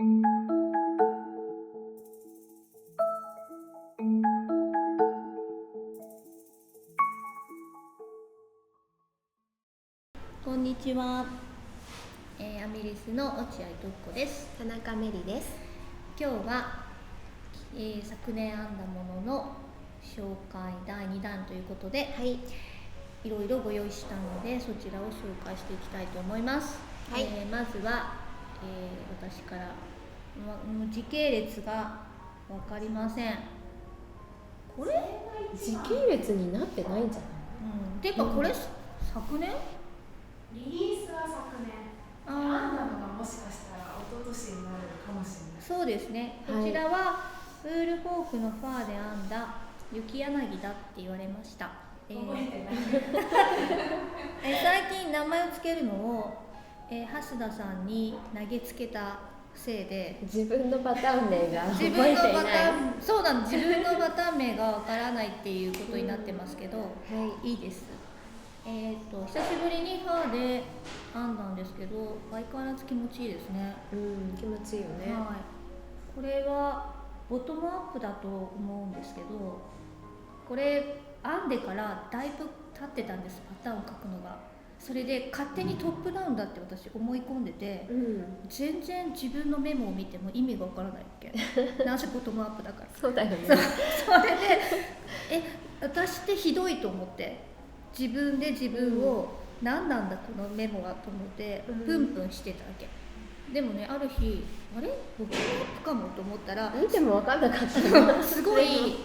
こんにちは、アミリスの落合徳子です。田中メリです。今日は、昨年編んだものの紹介第2弾ということで、はい、いろいろご用意したのでそちらを紹介していきたいと思います。はい、まずは、私から、時系列が分かりません。これ時系列になってないんじゃない？ていうかこれ、昨年？リリースは昨年、編んだのがもしかしたら一昨年になるかもしれない。そうですね。こちらはウールフォークのファーで編んだ雪柳だって言われました。覚えてない。最近名前をつけるのを、橋田さんに投げつけたせいで自分のパターン名が覚えていない。そうなんです。自分のパターン名がわからないっていうことになってますけど、いいです。久しぶりにファーで編んだんですけど、相変わらず気持ちいいですね。気持ちいいよね。はい。これはボトムアップだと思うんですけど、これ編んでからだいぶ経ってたんです、パターンを描くのが。それで勝手にトップダウンだって私思い込んでて、全然自分のメモを見ても意味がわからないわけ。なぜボトムアップだから。そうだよね。それで私ってひどいと思って、自分で自分を、何なんだこのメモはと思ってプンプンしてたわけ。でもね、ある日あれボトムアップかもと思ったら見ても分かんなかったの。すごい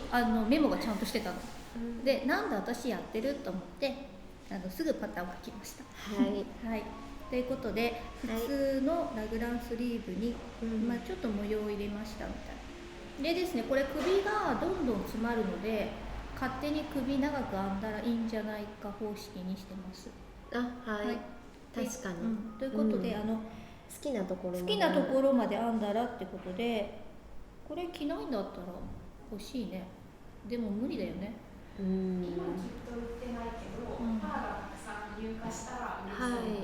メモがちゃんとしてたの。で、なんだ私やってると思ってすぐパターンを書きました。はい、ということで普通のラグランスリーブに、ちょっと模様を入れましたみたいな。でですね、これ首がどんどん詰まるので勝手に首長く編んだらいいんじゃないか方式にしてます。はい、確かに。ということで、好きなところまで編んだらってことで、これ着ないんだったら欲しいね。でも無理だよね。今きっと売ってないけど、パーがたくさん入荷したら売れそうなので、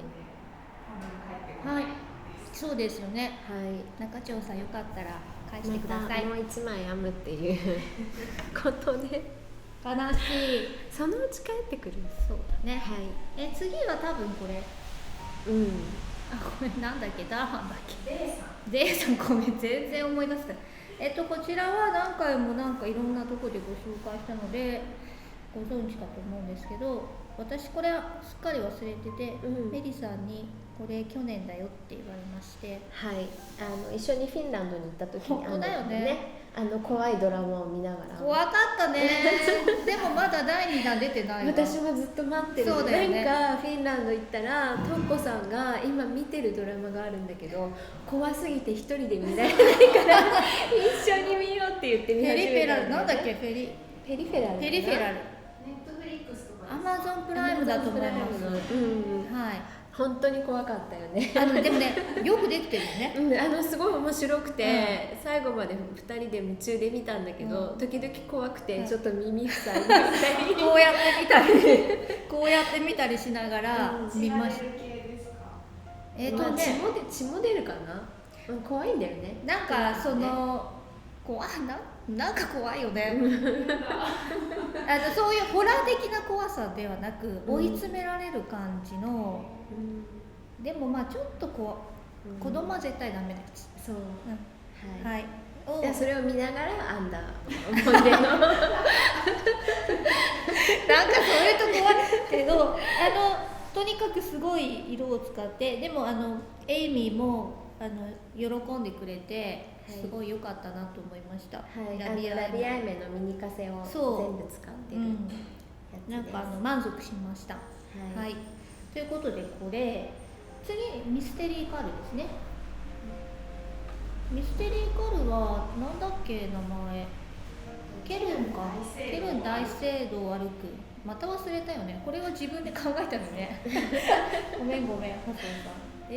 帰ってこない。そうですよね。中長さんよかったら返してください。もう1枚編むっていうことで悲しい。そのうち帰ってくる。そうだね。次は多分これ。これなんだっけ、ダーハンだっけ。デイさん、ごめん、全然思い出せない。こちらは何回もいろんなとこでご紹介したのでご存知かと思うんですけど、私これすっかり忘れてて、メリさんにこれ去年だよって言われまして、一緒にフィンランドに行った時に本当だよね。怖いドラマを見ながら。怖かったね。でもまだ第2弾出てないわ。私もずっと待ってる。そうだよね。なんかフィンランド行ったらトンコさんが今見てるドラマがあるんだけど、怖すぎて一人で見られないから一緒に見ようって言って見始めたんだよね。なんだっけ、ペリフェラル。ネットフリックスとかアマゾンプライムだと思います。本当に怖かったよね。でもね、よくできてるよね。すごい面白くて、最後まで2人で夢中で見たんだけど、時々怖くてちょっと耳塞いでみたり、こうやって見たりしながら見ました。血も出るかな。怖いんだよね。なんかなんか怖いよね。そういうホラー的な怖さではなく、追い詰められる感じの、でもちょっと子供は絶対ダメなやつ。そう、それを見ながら編んだ思い出のなんかそれと怖いけど、とにかくすごい色を使って、でもエイミーも喜んでくれて、すごい良かったなと思いました。ラビアイメのミニカセを全部使ってるやつです。満足しました。ということで、これ次ミステリーカルですね。ミステリーカルはなんだっけ、名前。ケルン大聖堂を歩く。また忘れたよね。これは自分で考えたのね。ごめん、ハソンさん。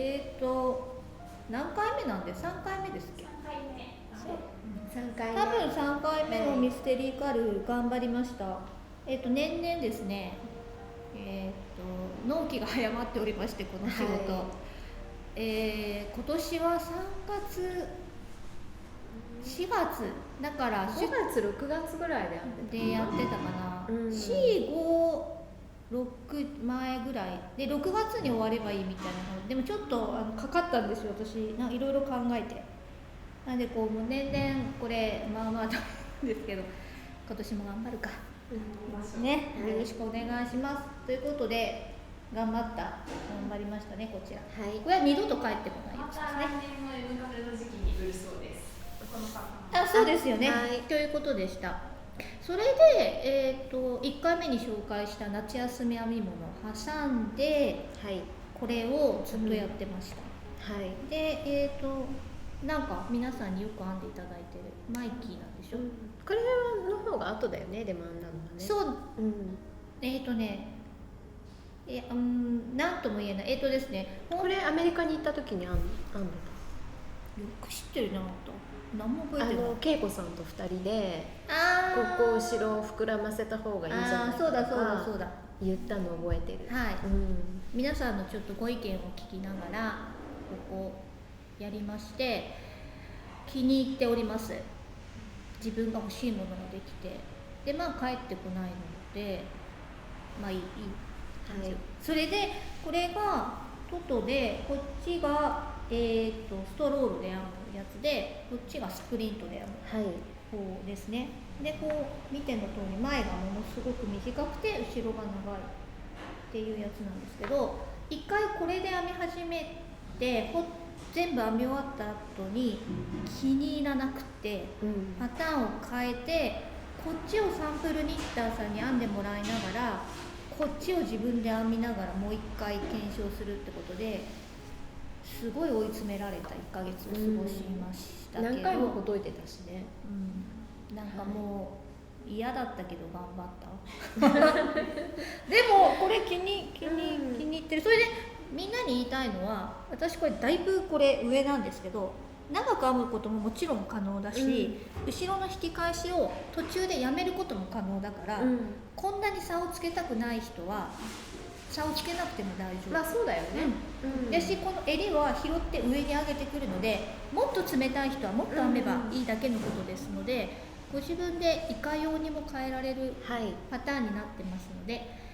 何回目なんで、3回目ですっけ。3回目。多分3回目のミステリーカル頑張りました。年々ですね、納期が早まっておりまして、この仕事、今年は3月4月だから5月6月ぐらいでやってたかな、うん、4、5、6前ぐらいで6月に終わればいいみたいなのでもちょっとかかったんですよ私いろいろ考えて。なんでこうもう年々これまあまあなんですけど今年も頑張るか、ね、よろしくお願いしますということで頑張りましたねこちら、はい、これは二度と帰ってこないやつですね。また来年の M カフェの時期に売るそうです。このそうですよね、はい、ということでした。それで、1回目に紹介した夏休み編み物を挟んで、はい、これをずっとやってました、はい、でなんか皆さんによく編んでいただいてるマイキーなんでしょ、これの方が後だよねでも編んだのはね。そう、なんとも言えない。ですね、これアメリカに行った時に編んでた。よく知ってるな。何も覚えてない。恵子さんと2人でここ後ろを膨らませた方がいいんじゃないかとか言ったのを覚えてる。はい、皆さんのちょっとご意見を聞きながらここやりまして気に入っております。自分が欲しいものができてで帰ってこないのでいい、はい、それでこれがトトでこっちが、ストロールで編むやつでこっちがスプリントで編む方ですね。でこう見ての通り前がものすごく短くて後ろが長いっていうやつなんですけど一回これで編み始めて全部編み終わった後に気に入らなくて、パターンを変えてこっちをサンプルニッターさんに編んでもらいながらこっちを自分で編みながらもう一回検証するってことですごい追い詰められた1ヶ月を過ごしましたけど、何回もほどいてたしね、なんかもう嫌だったけど頑張ったでもこれ気に入ってる。それでみんなに言いたいのは私これだいぶこれ上なんですけど長く編むことももちろん可能だし、後ろの引き返しを途中でやめることも可能だから、こんなに差をつけたくない人は差をつけなくても大丈夫。そうだよね、だしこの襟は拾って上に上げてくるのでもっと冷たい人はもっと編めばいいだけのことですので、ご自分でいかようにも変えられるパターンになってますので、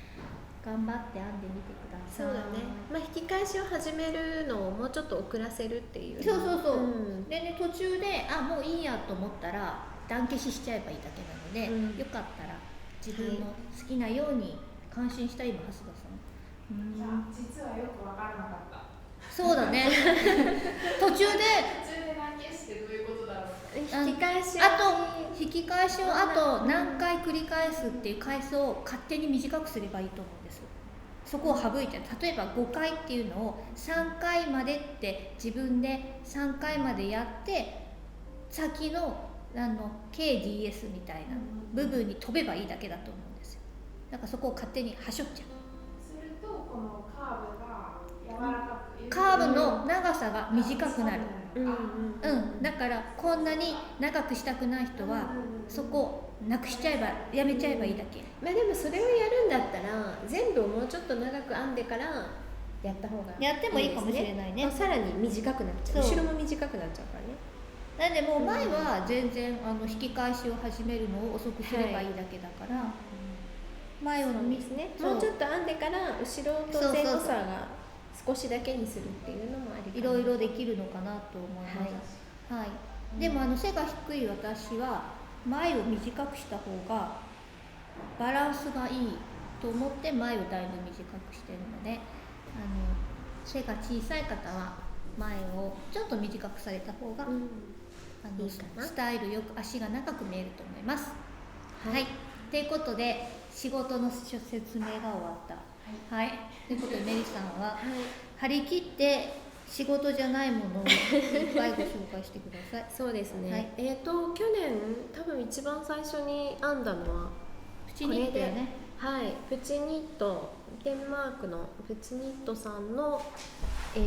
頑張って編んでみてください。そうだね、引き返しを始めるのをもうちょっと遅らせるっていう。そう、でね途中でもういいやと思ったら段消ししちゃえばいいだけなので、よかったら自分の好きなように感心した今蓮田さん。じゃあ実はよく分からなかった。そうだね途中で段消しってどういうことだろう。引き返しをあと何回繰り返すっていう回数を勝手に短くすればいいと思うんです。そこを省いて例えば5回っていうのを3回までって自分で3回までやって先のKDS みたいな部分に飛べばいいだけだと思うんですよ。だからそこを勝手にはしょっちゃう。するとこのカーブが柔らかくカーブの長さが短くなる。だからこんなに長くしたくない人はそこをなくしちゃえばやめちゃえばいいだけ。でもそれをやるんだったら全部をもうちょっと長く編んでからやった方がいいですね。やってもいいかもしれないね。さらに短くなっちゃう。後ろも短くなっちゃうからね。なんでもう前は全然引き返しを始めるのを遅くすればいいだけだから、前をですね。もうちょっと編んでから後ろと前後差が少しだけにするっていうのもありかな。いろいろできるのかなと思います。はい。でも背が低い私は前を短くした方がバランスがいいと思って前をだいぶ短くしてるので、背が小さい方は前をちょっと短くされた方が、いいかな。スタイルよく足が長く見えると思います。はい。ということで仕事の説明が終わった。はい。ということでメリさんは張り切って仕事じゃないものをいっぱいご紹介してください。そうですね。去年多分一番最初に編んだのはプチニットよね。はい。プチニット、デンマークのプチニットさんのイ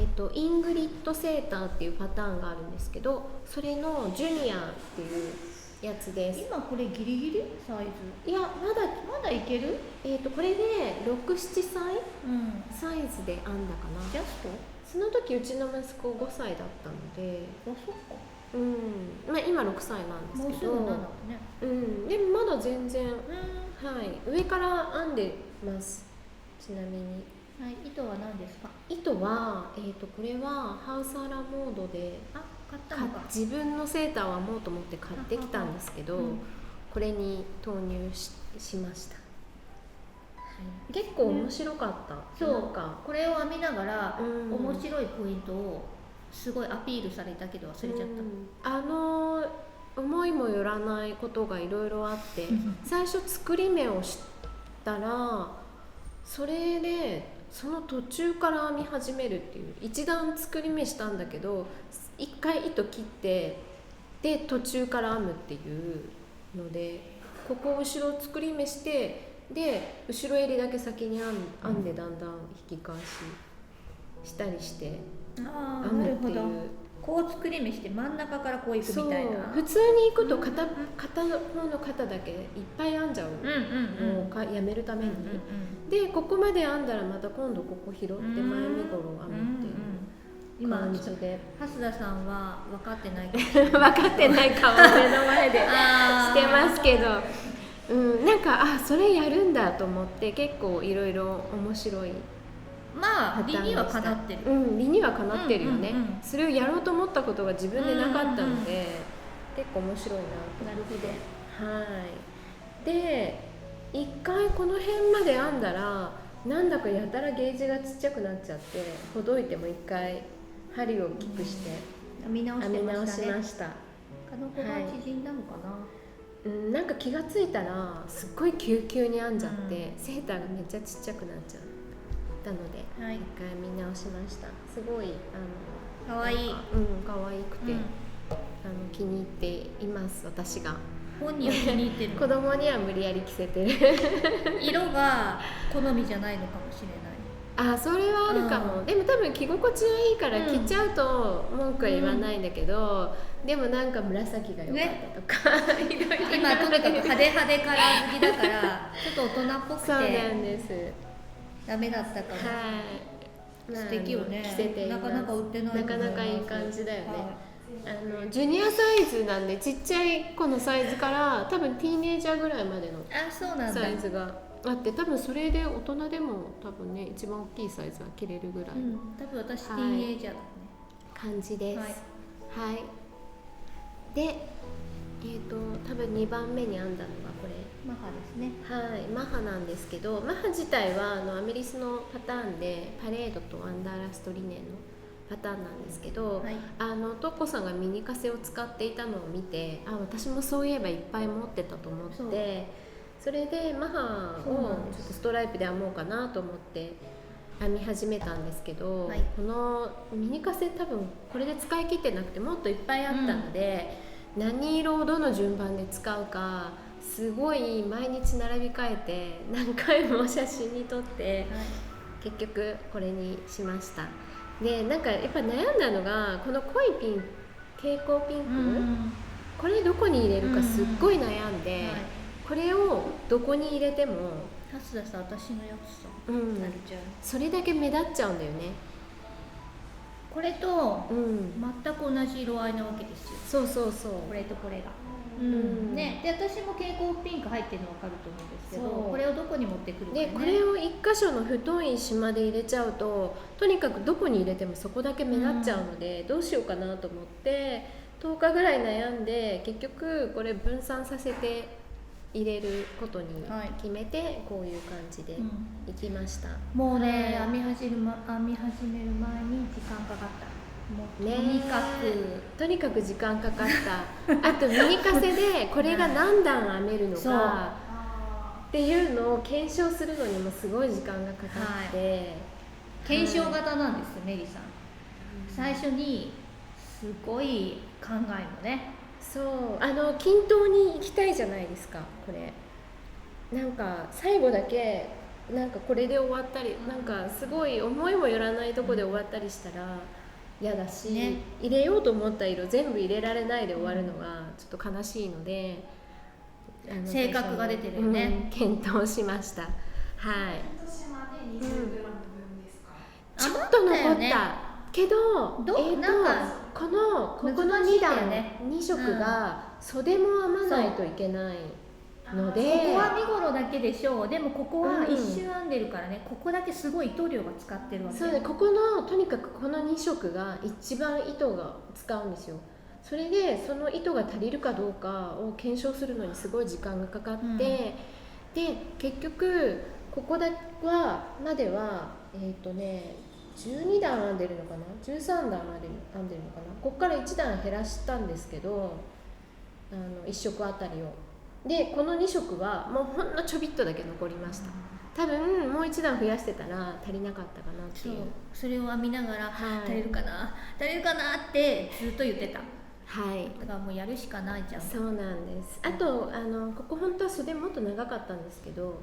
ングリッドセーターっていうパターンがあるんですけど、それのジュニアっていうやつです。今これギリギリサイズ？いやまだいける？これで6、7歳、サイズで編んだかな。ジャスト？その時うちの息子5歳だったので、あ、そっか。まあ、今6歳なんですけど、もうすぐ7だね。でもまだ全然、うん。上から編んでます。ちなみにはい、糸は何ですか？糸は、これはハウスアラモードであ、買ったのか。自分のセーターを編もうと思って買ってきたんですけど、これに投入 しました。結構面白かった、そうなんかこれを編みながら、うん面白いポイントをすごいアピールされたけど忘れちゃった、思いもよらないことがいろいろあって最初作り目をしたらそれでその途中から編み始めるっていう、一段作り目したんだけど一回糸切ってで途中から編むっていうので、ここ後ろ作り目してで後ろ襟だけ先に編んでだんだん引き返ししたりしてああ、編むなるほど。っていう。こう作り目して真ん中からこういくみたいな。普通に行くと片方の肩だけいっぱい編んじゃうのをやめるために、でここまで編んだらまた今度ここ拾って前身頃編むっていう感じで、蓮田さんは分かってない分かってない顔を目の前でしてますけど、なんかそれやるんだと思って結構いろいろ面白い。まあ理にはかなってる。理にはかなってるよね、それをやろうと思ったことが自分でなかったので、結構面白いなと。なるほど。はい。で一回この辺まで編んだらなんだかやたらゲージがちっちゃくなっちゃってほどいても一回針を大きくして編み直しました。た。この子が縮んだのかな。なんか気がついたらすっごい急々に編んじゃって、セーターがめっちゃちっちゃくなっちゃったので、一回見直しました。すごいかわいい。かわいくて、気に入っています私が。本人は気に入ってる。子供には無理やり着せてる色が好みじゃないのかもしれない。それはあるかも、でも多分着心地はいいから着ちゃうと文句は言わないんだけど、でもなんか紫が良かったとか、今とにかく派手派手カラー好きだからちょっと大人っぽくてそうなんですダメだったかも。素敵よね。着せてなかなか売ってない。なかなかいい感じだよね。ジュニアサイズなんでちっちゃい子のサイズから多分ティーネイジャーぐらいまでのサイズがあって、多分それで大人でも多分ね一番大きいサイズは着れるぐらいの、多分私ティーネイジャーだね、感じです。はい、で多分2番目に編んだのがこれマハですね。はい、マハなんですけど、マハ自体はアメリスのパターンでパレードとアンダーラストリネンのパターンなんですけど、トッコさんがミニカセを使っていたのを見て、私もそういえばいっぱい持ってたと思って、それでマハをちょっとストライプで編もうかなと思って編み始めたんですけど、このミニカセ多分これで使い切ってなくてもっといっぱいあったので、何色をどの順番で使うかすごい毎日並び替えて何回も写真に撮って、結局これにしました。でなんかやっぱ悩んだのがこの濃いピンク、蛍光ピンク、これどこに入れるかすっごい悩んで、これをどこに入れても蓮田さん私のやつさ、それだけ目立っちゃうんだよね。これと全く同じ色合いなわけですよ。そうこれとこれがね、で私も蛍光ピンク入ってるの分かると思うんですけど、これをどこに持ってくるかね。でこれを一箇所の太い島で入れちゃうととにかくどこに入れてもそこだけ目立っちゃうので、どうしようかなと思って10日ぐらい悩んで結局これ分散させて入れることに決めて、こういう感じでいきました。もうね、編み始める前に時間かかった。もうとにかく時間かかったあとミニカセでこれが何段編めるのかっていうのを検証するのにもすごい時間がかかって、検証型なんですよ、メリさん。最初にすごい考えるのね。そう均等に行きたいじゃないですか。これなんか最後だけなんかこれで終わったり、なんかすごい思いもよらないとこで終わったりしたら嫌だし、入れようと思った色全部入れられないで終わるのがちょっと悲しいので、性格が出てるよね、検討しました。はい。年まで 20g 分ですか？ちょっと残った。けどなんかここの難しい2段、んだよね2色が袖も編まないといけないので、ここは身ごろだけでしょう。でもここは一周編んでるからね、ここだけすごい糸量が使ってるわけ。そうね、ここのとにかくこの2色が一番糸が使うんですよ。それでその糸が足りるかどうかを検証するのにすごい時間がかかって、で結局ここだまでは12段編んでるのかな、13段編んでるのかな。ここから1段減らしたんですけど、1色あたりを。でこの2色はもうほんのちょびっとだけ残りました。多分もう1段増やしてたら足りなかったかなっていう。それを編みながら、はい、足りるかなってずっと言ってた。はい、だからもうやるしかないじゃん。そうなんです。あとここ本当は袖もっと長かったんですけど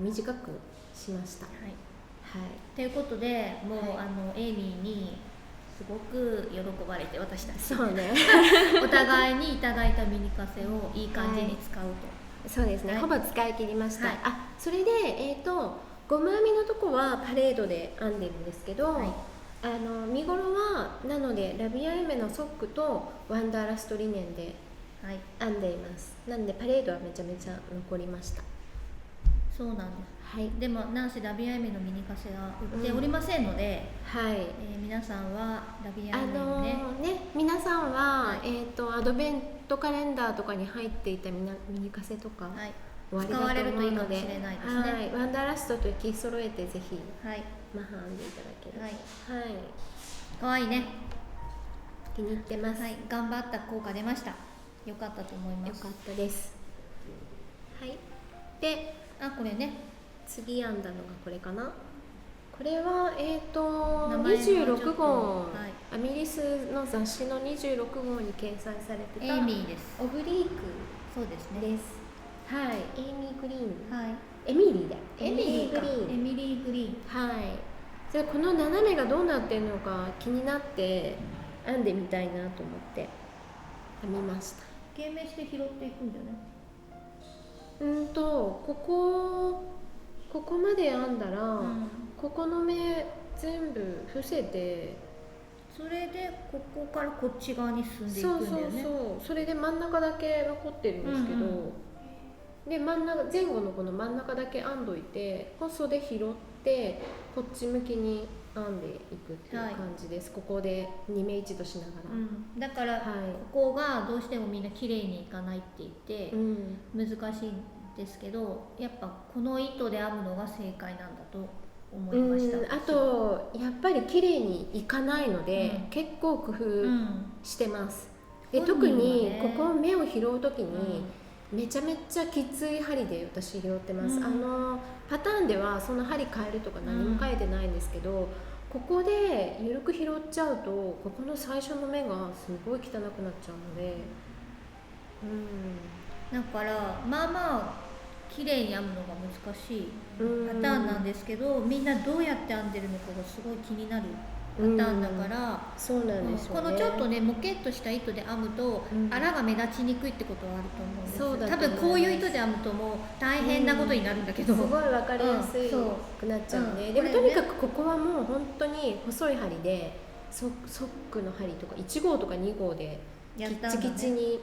短くしました。はい、はい、ということでもう、エイミーにすごく喜ばれて、私たちそうねお互いにいただいたミニカセをいい感じに使うと、そうですね、ほぼ使い切りました。それでゴム編みのとこはパレードで編んでるんですけど、身ごろはなのでラビアエメのソックとワンダーラストリネンで編んでいます。なのでパレードはめちゃめちゃ残りました。そうなんです。でもなんせラビアエメのミニカセは売っておりませんので、皆さんはラビアエメを皆さんは、アドベントカレンダーとかに入っていたミニカセとか、使われるといいかもしれないですね。ワンダーラストと息揃えてぜひマハ編んでいただける。かわいいね。気に入ってます。頑張った効果出ました。よかったと思います。よかったです。でこれね、次編んだのがこれかな。これは26号、アミリスの雑誌の26号に掲載されてたエイミーです。オブリークそうですね。です。エイミーグリーン。エミリーだ。エミリーグリーン。じゃあこの斜めがどうなってるのか気になって編んでみたいなと思って編みました。懸命して拾っていくんだよね。ここまで編んだら、ここの目全部伏せて、それでここからこっち側に進んでいくんだよね。それで真ん中だけ残ってるんですけど、で前後のこの真ん中だけ編んどいて、袖拾ってこっち向きに編んでいくっていう感じです。ここで2目一度しながら、だから、ここがどうしてもみんな綺麗にいかないって言って、難しいんですけど、やっぱこの糸で編むのが正解なんだと思いました。あとやっぱり綺麗にいかないので、結構工夫してます。で特にここ目を拾う時に、めちゃめちゃきつい針で私拾ってます。パターンではその針変えるとか何も書いてないんですけど、ここで緩く拾っちゃうとここの最初の目がすごい汚くなっちゃうので、だからまあまあ綺麗に編むのが難しいパターンなんですけど、みんなどうやって編んでるのかがすごい気になるパターンだから、そうなんですよね。このちょっとねモケっとした糸で編むと、あらが目立ちにくいってことはあると思うんですよ。多分こういう糸で編むともう大変なことになるんだけど、すごい分かりやすくなっちゃうね。でもとにかくここはもう本当に細い針でソックの針とか1号とか2号でキッチキチに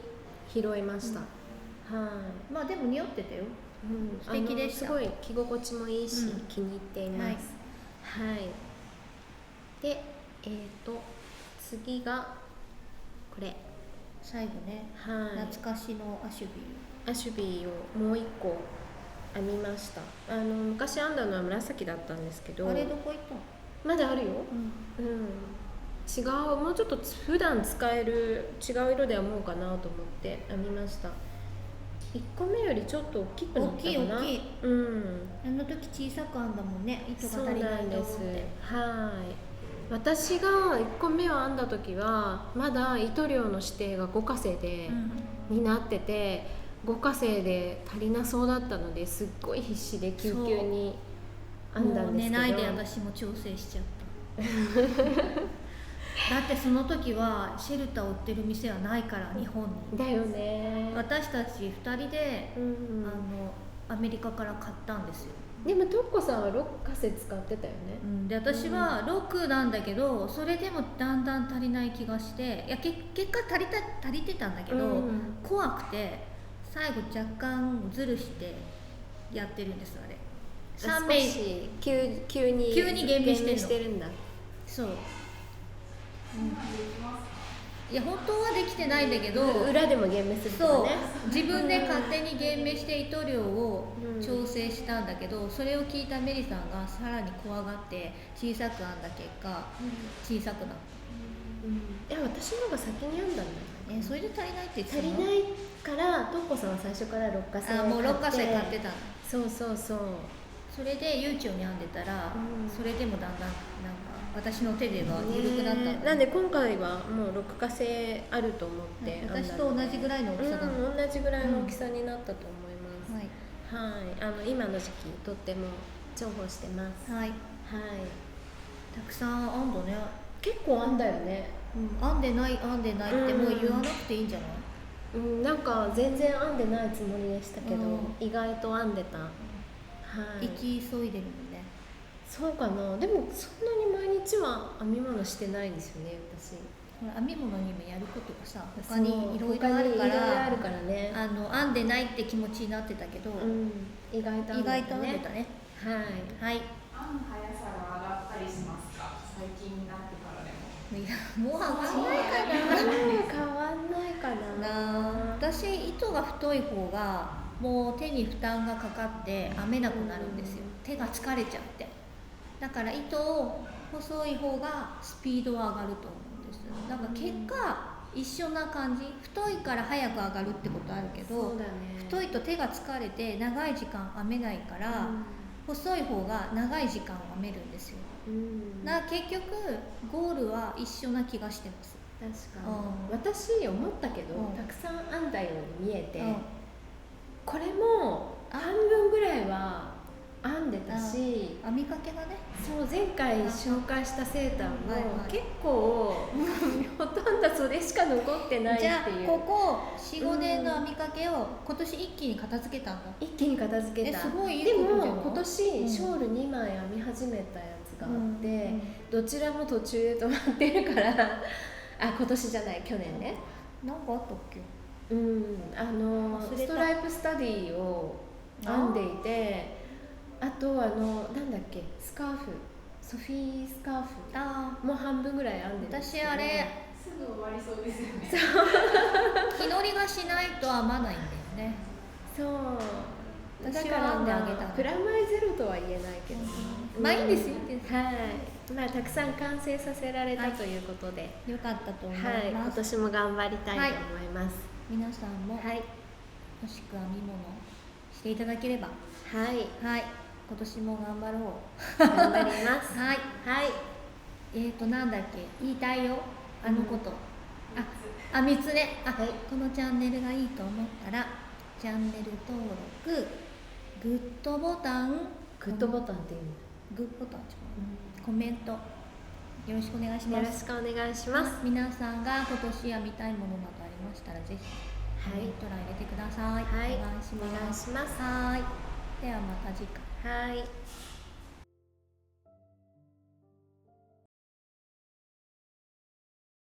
拾いました。まあでも似合ってたよ。素敵でした。すごい着心地もいいし、気に入っています。で次がこれ最後ね、懐かしのアシュビーをもう1個編みました。昔編んだのは紫だったんですけど、あれどこ行ったの？まだあるよ。違う、もうちょっと普段使える違う色で編もうかなと思って編みました。1個目よりちょっと大きくなったかな。大きい。あの時小さく編んだもんね、糸が足りないと思って。私が1個目を編んだ時はまだ糸量の指定が5化成で、になってて、5化成で足りなそうだったので、すっごい必死で救急に編んだんですけど、もう寝ないで私も調整しちゃっただってその時はシェルターを売ってる店はないから、日本に。だよね。私たち2人で、アメリカから買ったんですよ。でもトッコさんは6カセ使ってたよね。で私は6なんだけど、それでもだんだん足りない気がして、いや結果足りてたんだけど、怖くて最後若干ズルしてやってるんです。あれ3名少し急に減免してるんだ。そう、いや本当はできてないんだけど、裏でも減免するとそうかね。自分で勝手に減免して糸量を調整したんだけど、それを聞いたメリさんがさらに怖がって小さく編んだ結果、小さくなった。いや私の方が先に編んだんだよね。それで足りないって言って足りないからトッコさんは最初から6カセを買って、もう6カセ買ってたの。そうそれで悠長に編んでたら、それでもだんだんなんか私の手では緩くなったんだ、なんで今回はもう6カセあると思って編んだので、私と同じぐらいの大きさだの、同じぐらいの大きさになったと思います。はい、今の時期とっても重宝してます。はい、たくさん編んだね。結構編んだよね。編んでないってもう言わなくていいんじゃない？なんか全然編んでないつもりでしたけど、意外と編んでた。生き急いでるもんね。そうかな。でもそんなに毎日は編み物してないんですよね、私。編み物にもやることがさ、他にいろいろあるからね。編んでないって気持ちになってたけど、意外と編んでたね。はい。編む速さが上がったりしますか？最近になってからでも。いやもう上がんないか変わんないかな。私糸が太い方がもう手に負担がかかって編めなくなるんですよ。手が疲れちゃって。だから糸を細い方がスピードは上がると思うんです。なんか結果一緒な感じ。太いから早く上がるってことあるけど、太いと手が疲れて長い時間編めないから、細い方が長い時間編めるんですよ。結局ゴールは一緒な気がしてます。確かに。私思ったけど、たくさん編んだように見えて、これも半分ぐらいは編んでたし、編みかけがね、そう前回紹介したセーターも結構ほとんどそれしか残ってないっていう。じゃあここ 4,5 年の編みかけを今年一気に片付けたんだ。一気に片付けた。すごいいいでことじゃない？も今年ショール2枚編み始めたやつがあって、どちらも途中で止まってるから今年じゃない、去年ね。なんかあったっけ？ストライプスタディを編んでいて、あとなんだっけ、スカーフ、ソフィースカーフもう半分ぐらい編んでるんですけど。私あれすぐ終わりそうですよね。日乗りがしないと編まないんだよね。そうだ私はから編んであげた。プラマイゼロとは言えないけど、まあいいんですよ。はい。たくさん完成させられたということで、よかったと思います。今年も頑張りたいと思います。皆さんも楽しく編み物していただければ、今年も頑張ろう。頑張ります。なんだっけ、言いたいよ、あのこと。3つね。このチャンネルがいいと思ったら、チャンネル登録、グッドボタン、グッドボタンっていうの？グッドボタン、コメントよろしくお願いします。よろしくお願いします。皆さんが今年編みたいものなどありましたら、ぜひコメント欄入れてください。お願いします。お願いします。ではまた次回。